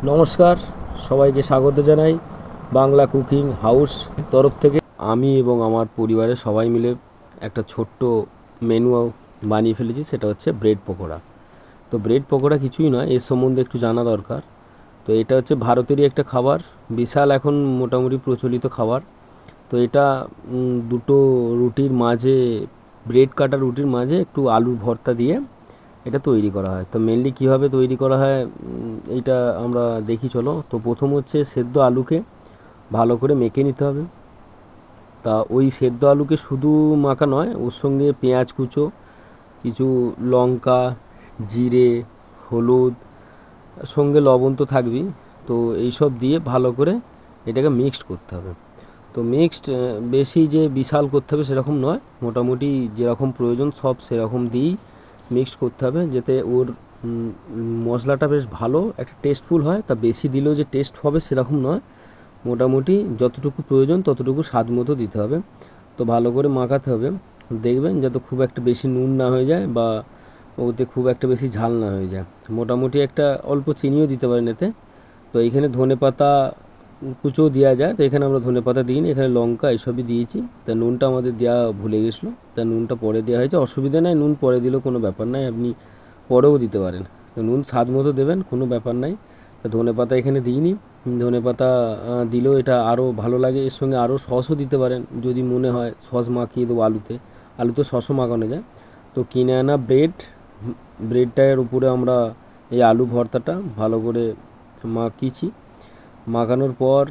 নমস্কার, সবাইকে স্বাগত জানাই বাংলা কুকিং হাউস তরফ থেকে। আমি এবং আমার পরিবারের সবাই মিলে একটা ছোট্ট মেনু বানিয়ে ফেলেছি, সেটা হচ্ছে ব্রেড পকোড়া। তো ব্রেড পকোড়া কিছুই নয়, এর সম্বন্ধে একটু জানা দরকার। তো এটা হচ্ছে ভারতেরই একটা খাবার, বিশাল এখন মোটামুটি প্রচলিত খাবার। তো এটা দুটো রুটির মাঝে, ব্রেড কাটা রুটির মাঝে একটু আলুর ভর্তা দিয়ে এটা তৈরি করা হয়। তো মেনলি কীভাবে তৈরি করা হয় এইটা আমরা দেখি চলো। তো প্রথম হচ্ছে সেদ্ধ আলুকে ভালো করে মেখে নিতে হবে। তা ওই সেদ্ধ আলুকে শুধু মাখা নয়, ওর সঙ্গে পেঁয়াজ কুচো, কিছু লঙ্কা, জিরে, হলুদ, সঙ্গে লবণ তো থাকবেই। তো এইসব দিয়ে ভালো করে এটাকে মিক্সড করতে হবে। তো মিক্সড বেশি যে বিশাল করতে হবে সেরকম নয়, মোটামুটি যেরকম প্রয়োজন সব সেরকম দিয়েই মিক্সড করতে হবে, যাতে ওর মশলাটা বেশ ভালো একটা টেস্টফুল হয়। তা বেশি দিলেও যে টেস্ট হবে সেরকম নয়, মোটামুটি যতটুকু প্রয়োজন ততটুকু স্বাদ মতো দিতে হবে। তো ভালো করে মাখাতে হবে, দেখবেন যাতে খুব একটা বেশি নুন না হয়ে যায় বা ওতে খুব একটা বেশি ঝাল না হয়ে যায়। মোটামুটি একটা অল্প চিনিও দিতে পারেন এতে। তো এইখানে ধনেপাতা কুচোও দেওয়া যায়, তো এখানে আমরা ধনেপাতা দিইনি, এখানে লঙ্কা এসবই দিয়েছি। তা নুনটা আমাদের দেওয়া ভুলে গেছিলো, তা নুনটা পরে দেওয়া হয়েছে, অসুবিধা নেই, নুন পরে দিলেও কোনো ব্যাপার নাই, আপনি পরেও দিতে পারেন। তো নুন স্বাদ মতো দেবেন, কোনো ব্যাপার নাই। তা ধনেপাতা এখানে দিইনি, ধনেপাতা দিলেও এটা আরও ভালো লাগে। এর সঙ্গে আরও সসও দিতে পারেন, যদি মনে হয় সস মাখিয়ে দেবো আলুতে, আলুতে সসও মাখানো যায়। তো কিনে আনা ব্রেডটার উপরে আমরা এই আলু ভর্তাটা ভালো করে মাখিয়েছি। মাখানোর পর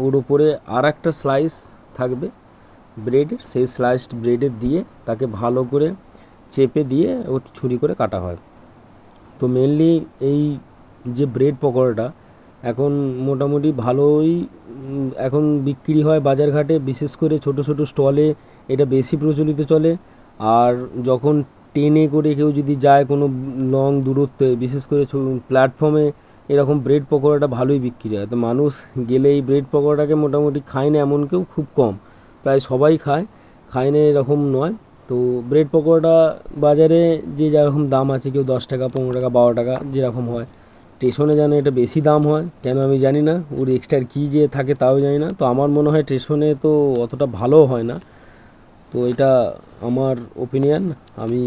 ওর উপরে আর একটা স্লাইস থাকবে ব্রেডের, সেই স্লাইসড ব্রেডের দিয়ে তাকে ভালো করে চেপে দিয়ে ও ছুরি করে কাটা হয়। তো মেনলি এই যে ব্রেড পকোড়াটা এখন মোটামুটি ভালোই এখন বিক্রি হয় বাজারঘাটে, বিশেষ করে ছোট ছোট স্টলে এটা বেশি প্রচলিত চলে। আর যখন ট্রেনে করে কেউ যদি যায় কোনো লং দূরত্বে, বিশেষ করে প্ল্যাটফর্মে, এরকম ব্রেড পকোড়াটা ভালোই বিক্রি হয়। তো মানুষ গেলে এই ব্রেড পকোড়াটাকে মোটামুটি খায় না এমন কেউ খুব কম, প্রায় সবাই খায় না এরকম নয়। তো ব্রেড পকোড়াটা বাজারে যে যেরকম দাম আছে, কেউ 10 টাকা, 15 টাকা, 12 টাকা যেরকম হয়। স্টেশনে যেন এটা বেশি দাম হয় কেন আমি জানি না, ওর এক্সট্রা কী যে থাকে তাও জানি না। তো আমার মনে হয় স্টেশনে তো অতটা ভালো হয় না। তো এটা আমার ওপিনিয়ন, আমি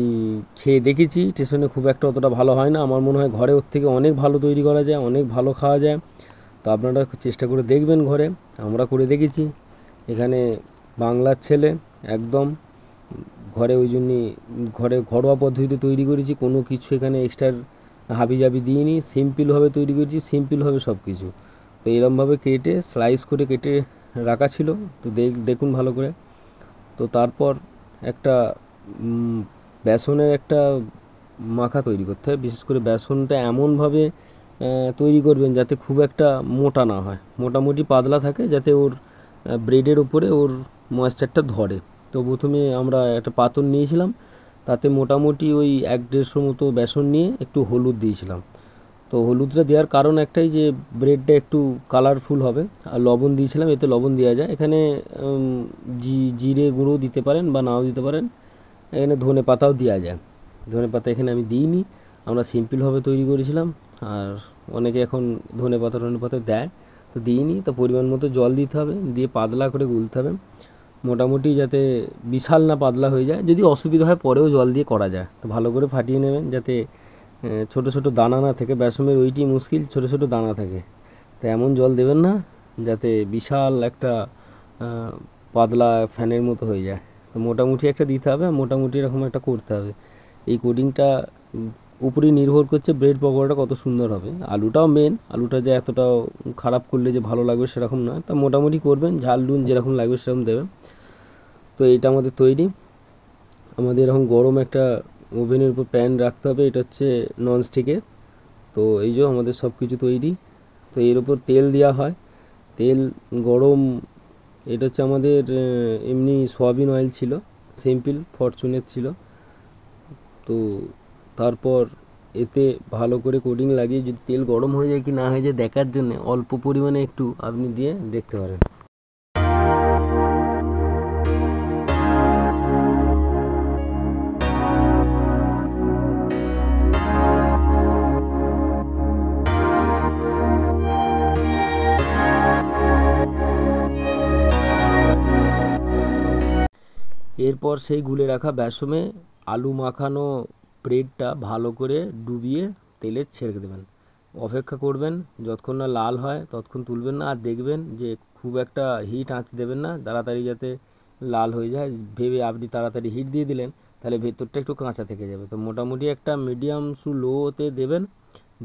খেয়ে দেখেছি স্টেশনে খুব একটা অতটা ভালো হয় না। আমার মনে হয় ঘরে ওর থেকে অনেক ভালো তৈরি করা যায়, অনেক ভালো খাওয়া যায়। তো আপনারা চেষ্টা করে দেখবেন ঘরে, আমরা করে দেখেছি। এখানে বাংলার ছেলে একদম ঘরে, ওই জন্যই ঘরে ঘরোয়া পদ্ধতিতে তৈরি করেছি, কোনো কিছু এখানে এক্সট্রা হাবিজাবি দিইনি, সিম্পলভাবে তৈরি করেছি, সিম্পলভাবে সব কিছু। তো এরমভাবে কেটে স্লাইস করে কেটে রাখা ছিল, তো দেখুন ভালো করে। তো তারপর একটা বেসনের একটা মাখা তৈরি করতে হয়, বিশেষ করে বেসনটা এমনভাবে তৈরি করবেন যাতে খুব একটা মোটা না হয়, মোটামুটি পাতলা থাকে, যাতে ওর ব্রেডের ওপরে ওর ময়েশ্চারটা ধরে। তো প্রথমে আমরা একটা পাত্র নিয়েছিলাম, তাতে মোটামুটি ওই 1-1.5 মতো বেসন নিয়ে একটু হলুদ দিয়েছিলাম। তো হলুদটা দেওয়ার কারণ একটাই যে ব্রেডটা একটু কালারফুল হবে। আর লবণ দিয়েছিলাম, এতে লবণ দেওয়া যায়, এখানে জিরে গুঁড়ো দিতে পারেন বা নাও দিতে পারেন, এখানে ধনে পাতাও দেওয়া যায়। ধনে পাতা এখানে আমি দিইনি, আমরা সিম্পলভাবে তৈরি করেছিলাম। আর অনেকে এখন ধনে পাতা দেয়, তো দিইনি। তো পরিমাণ মতো জল দিতে হবে, দিয়ে পাতলা করে গুলতে হবে, মোটামুটি যাতে বিশাল না পাতলা হয়ে যায়। যদি অসুবিধা হয় পরেও জল দিয়ে করা যায়। তো ভালো করে ফাটিয়ে নেবেন যাতে ছোট ছোট দানা না থাকে, বেসনের ওইটি মুশকিল, ছোট ছোট দানা থাকে। তো এমন জল দেবেন না যাতে বিশাল একটা পাতলা ফ্যানের মতো হয়ে যায়। তো মোটামুটি একটা দিতে হবে, মোটামুটি এরকম একটা করতে হবে। এই কোডিংটা উপরেই নির্ভর করছে ব্রেড পকোড়াটা কত সুন্দর হবে। আলুটাও মেন, আলুটা যে এতটাও খারাপ করলে যে ভালো লাগবে সেরকম নয়। তা মোটামুটি করবেন, ঝাল নুন যেরকম লাগবে সেরকম দেবেন। তো এইটা আমাদের তৈরি। আমাদের এরকম গরম একটা ওভেনের উপর প্যান রাখতে হবে, এটা হচ্ছে ননস্টিকের। তো এই যে আমাদের সব কিছু তৈরি। তো এর উপর তেল দেওয়া হয়, তেল গরম। এটা হচ্ছে আমাদের এমনি সয়াবিন অয়েল ছিল, সিম্পল ফরচুনের ছিল। তো তারপর এতে ভালো করে কোটিং লাগিয়ে, যদি তেল গরম হয়ে যায় কি না হয়ে যায় দেখার জন্য অল্প পরিমাণে একটু আপনি দিয়ে দেখতে পারেন। এরপর সেই গুলে রাখা বেসমে আলু মাখানো ব্রেডটা ভালো করে ডুবিয়ে তেলে ছেড়ে দেবেন। অপেক্ষা করবেন যতক্ষণ না লাল হয় ততক্ষণ তুলবেন না। আর দেখবেন যে খুব একটা হিট আঁচ দেবেন না, তাড়াতাড়ি যাতে লাল হয়ে যায় ভেবে আপনি তাড়াতাড়ি হিট দিয়ে দিলেন, তাহলে ভেতরটা একটু কাঁচা থেকে যাবে। তো মোটামুটি একটা মিডিয়াম টু লোতে দেবেন,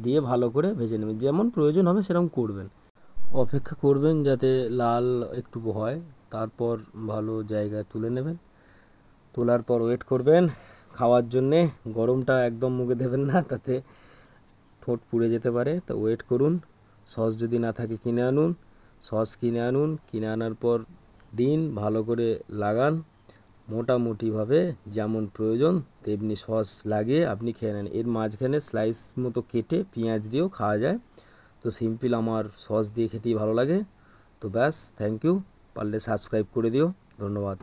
দিয়ে ভালো করে ভেজে নেবেন। যেমন প্রয়োজন হবে সেরকম করবেন। অপেক্ষা করবেন যাতে লাল একটু হয়, তারপর ভালো জায়গায় তুলে নেবেন। তোলার পর ওয়েট করবেন খাওয়ার জন্যে। গরমটা একদম মুখে দেবেন না, তাতে ঠোঁট পুড়ে যেতে পারে। তো ওয়েট করুন। সস যদি না থাকে কিনে আনুন, সস কিনে আনুন, কিনে আনার পর দিন ভালো করে লাগান। মোটামুটিভাবে যেমন প্রয়োজন তেমনি সস লাগিয়ে আপনি খেয়ে নেন। এর মাঝখানে স্লাইস মতো কেটে পেঁয়াজ দিয়েও খাওয়া যায়। তো সিম্পল আমার সস দিয়ে খেতেই ভালো লাগে। তো ব্যাস, থ্যাংক ইউ। পারলে সাবস্ক্রাইব করে দিও। ধন্যবাদ।